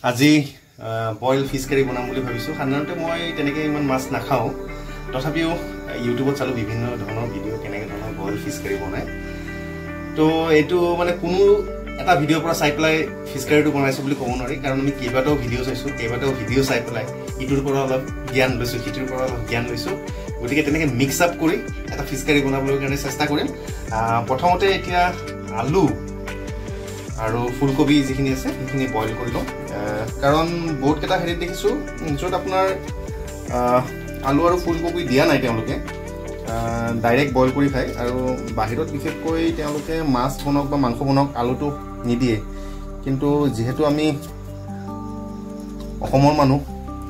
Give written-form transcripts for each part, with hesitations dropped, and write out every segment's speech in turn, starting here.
আজি boil fish কাৰী বনাম বুলি ভাবিছোঁ। সাধাৰণতে মই তেনেকৈ ইমান মাছ নাখাওঁ, তথাপিও ইউটিউবত চালোঁ বিভিন্ন ধৰণৰ ভিডিঅ' কেনেকৈ ধৰণৰ বইল ফিশ কাৰী বনায়। তো এইটো মানে কোনো এটা ভিডিঅ'ৰ পৰা চাই পেলাই ফিশ কাৰীটো বনাইছোঁ বুলি ক'ব নোৱাৰি, কাৰণ আমি কেইবাটাও ভিডিঅ' চাইছোঁ, কেইবাটাও ভিডিঅ' চাই পেলাই ইটোৰ পৰা অলপ জ্ঞান লৈছোঁ, সিটোৰ পৰা অলপ জ্ঞান লৈছোঁ। গতিকে তেনেকৈ মিক্স আপ কৰি এটা ফিশ কাৰী বনাবলৈ কাৰণে চেষ্টা কৰিম। প্ৰথমতে এতিয়া আলু আৰু ফুলকবি যিখিনি আছে সেইখিনি বইল কৰি লওঁ, কাৰণ বহুতকেইটা হেৰিত দেখিছোঁ য'ত আপোনাৰ আলু আৰু ফুলকবি দিয়া নাই, তেওঁলোকে ডাইৰেক্ট বইল কৰি খায়। আৰু বাহিৰত বিশেষকৈ তেওঁলোকে মাছ বনাওক বা মাংস বনাওক আলুটো নিদিয়ে, কিন্তু যিহেতু আমি অসমৰ মানুহ,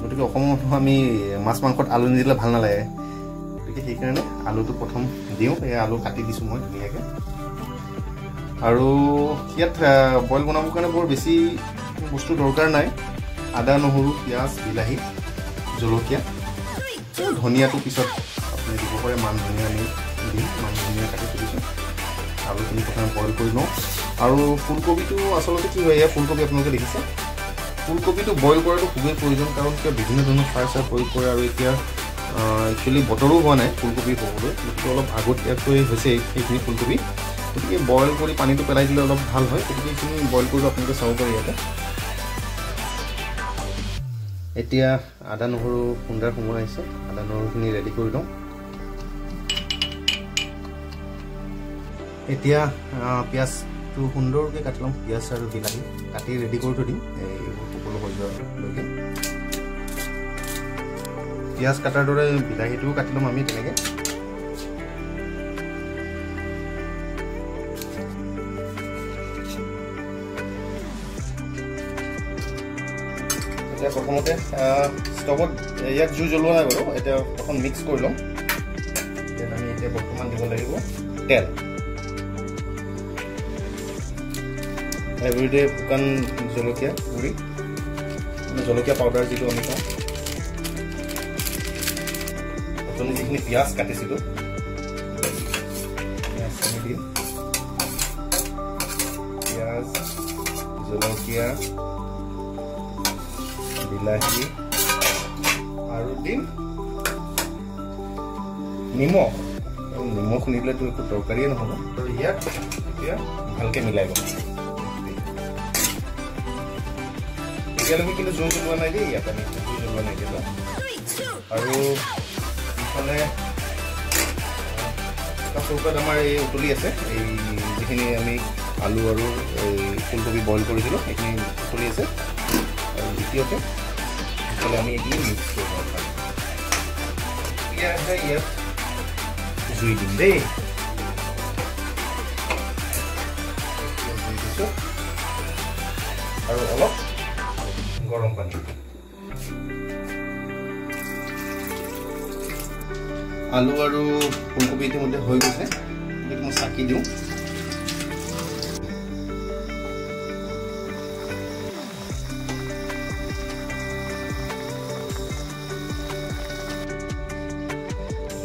গতিকে অসমৰ মানুহ আমি মাছ মাংসত আলু নিদিলে ভাল নালাগে, গতিকে সেইকাৰণে আলুটো প্ৰথম দিওঁ। এই আলু কাটি দিছোঁ মই ধুনীয়াকৈ। আৰু ইয়াত বইল বনাবৰ কাৰণে বৰ বেছি বস্তু দৰকাৰ নাই। আদা, নহৰু, পিঁয়াজ, বিলাহী, জলকীয়া, ধনিয়াটো পিছত আপুনি দিব পাৰে। মান ধনিয়া আমি দিম, মান ধনিয়া কাটি তুলিছোঁ। আলুখিনি প্ৰথমে বইল কৰি লওঁ। আৰু ফুলকবিটো আচলতে কি হয়, এয়া ফুলকবি আপোনালোকে দেখিছে, ফুলকবিটো বইল কৰাটো খুবেই প্ৰয়োজন, কাৰণ কিয় বিভিন্ন ধৰণৰ সাৰ চাৰ প্ৰয়োগ কৰে। আৰু এতিয়া একচুৱেলি বতৰো হোৱা নাই ফুলকবি হ'বলৈ, গতিকে অলপ আগতীয়াকৈ হৈছে এইখিনি ফুলকবি, গতিকে বইল কৰি পানীটো পেলাই দিলে অলপ ভাল হয়। গতিকে এইখিনি বইল কৰি আপোনালোকে চাব পাৰে ইয়াতে। এতিয়া আদা নহৰু খুন্দাৰ সময় আহিছে, আদা নহৰুখিনি ৰেডি কৰি লওঁ। এতিয়া পিঁয়াজটো সুন্দৰকৈ কাটি ল'ম, পিঁয়াজ আৰু বিলাহী কাটি ৰেডি কৰি থৈ দিম এইবোৰ সকলো হৈ যোৱালৈকে। পিঁয়াজ কাটাৰ দৰে বিলাহীটোও কাটি ল'ম আমি তেনেকৈ। এতিয়া প্ৰথমতে ষ্টভত ইয়াত জুই জ্বলোৱা নাই বাৰু, এতিয়া প্ৰথম মিক্স কৰি ল'ম। ইয়াত আমি এতিয়া বৰ্তমান দিব লাগিব তেল। এভৰিডে শুকান জলকীয়া গুড়ি, মানে জলকীয়া পাউডাৰ যিটো আমি পাওঁ। প্ৰথমে যিখিনি পিঁয়াজ কাটিছিলোঁ পিঁয়াজখিনি দিম, পিঁয়াজ, জলকীয়া, বিলাহী আৰু দিম নিমখ। নিমখ নিদিলেতো একো তৰকাৰীয়ে নহ'ব। আৰু ইয়াত এতিয়া ভালকৈ মিলাই ল'ম। এতিয়ালৈকে কিন্তু জুই জ্বলোৱা নাই দেই, ইয়াত আমি জুই জ্বলোৱা নাই এতিয়া। আৰু ইফালে চৌকাত আমাৰ এই উতলি আছে, এই যিখিনি আমি আলু আৰু এই ফুলকবি বইল কৰিছিলোঁ সেইখিনি উতলি আছে। আৰু দ্বিতীয়তে ইফালে আমি এইখিনি মিক্স কৰিব পাৰোঁ। ইয়াত জুই দিম দেই, জুই দিছোঁ। আৰু অলপ গৰম পানী। আলু আৰু ফুলকবি ইতিমধ্যে হৈ গৈছে, গতিকে মই চাকি দিওঁ।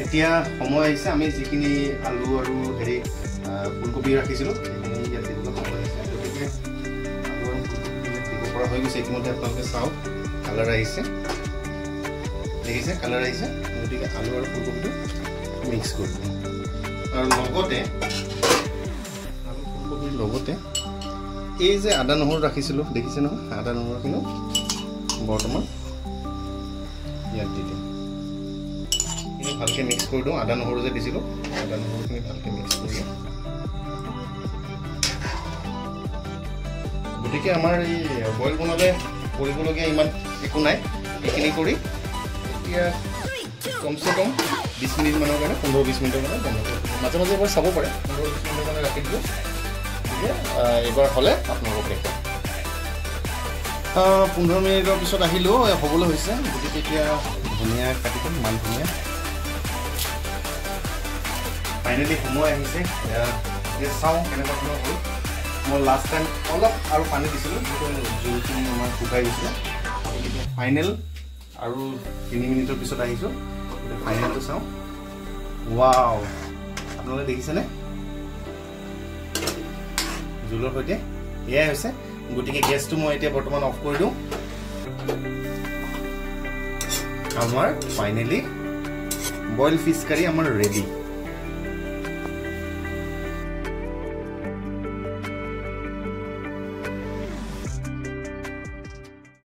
এতিয়া সময় আহিছে আমি যিখিনি আলু আৰু ফুলকবি ৰাখিছিলোঁ সেইখিনি ইয়াত দিবলৈ সময় আহিছে। গতিকে আলু আৰু ফুলকবি দিব পৰা হৈ গৈছে ইতিমধ্যে। আপোনালোকে চাওক, কালাৰ আহিছে, দেখিছে কালাৰ আহিছে। গতিকে আলু আৰু ফুলকবিটো মিক্স কৰি দিওঁ। আৰু লগতে আলু ফুলকবিৰ লগতে এই যে আদা নহৰু ৰাখিছিলোঁ দেখিছে নহয়, আদা নহৰুখিনিও বৰ্তমান ইয়াত দি দিম। ভালকৈ মিক্স কৰি দিওঁ। আদা নহৰু যে দিছিলোঁ, আদা নহৰুখিনি ভালকৈ মিক্স কৰি দিওঁ। গতিকে আমাৰ এই বইল বনালে কৰিবলগীয়া ইমান একো নাই। এইখিনি কৰি এতিয়া কমচে কম 20 মিনিটমানৰ কাৰণে, 15-20 মিনিটৰ কাৰণে বনাব। মাজে মাজে এবাৰ চাব পাৰে, 15-20 মিনিটৰ কাৰণে ৰাখি দিলোঁ। গতিকে এইবাৰ হ'লে আপোনালোকক দেখুৱাম। 15 মিনিটৰ পিছত আহিলোঁ, হ'বলৈ হৈছে। গতিকে এতিয়া ধনিয়া কাটি দিম, মান ধনিয়া। ফাইনেলি সময় আহিছে, চাওঁ কেনেকুৱা ধৰণৰ হ'ল। মই লাষ্ট টাইম অলপ আৰু পানী দিছিলোঁ, জোলখিনি আমাৰ শুকাই গৈছিলে। গতিকে ফাইনেল আৰু 3 মিনিটৰ পিছত আহিছোঁ, ফাইনেলটো চাওঁ। ৱাও, আপোনালোকে দেখিছেনে জোলৰ সৈতে এয়াই হৈছে। গতিকে গেছটো মই এতিয়া বৰ্তমান অফ কৰি দিওঁ। আমাৰ ফাইনালি বইল ফিছ কাৰী আমাৰ ৰেডি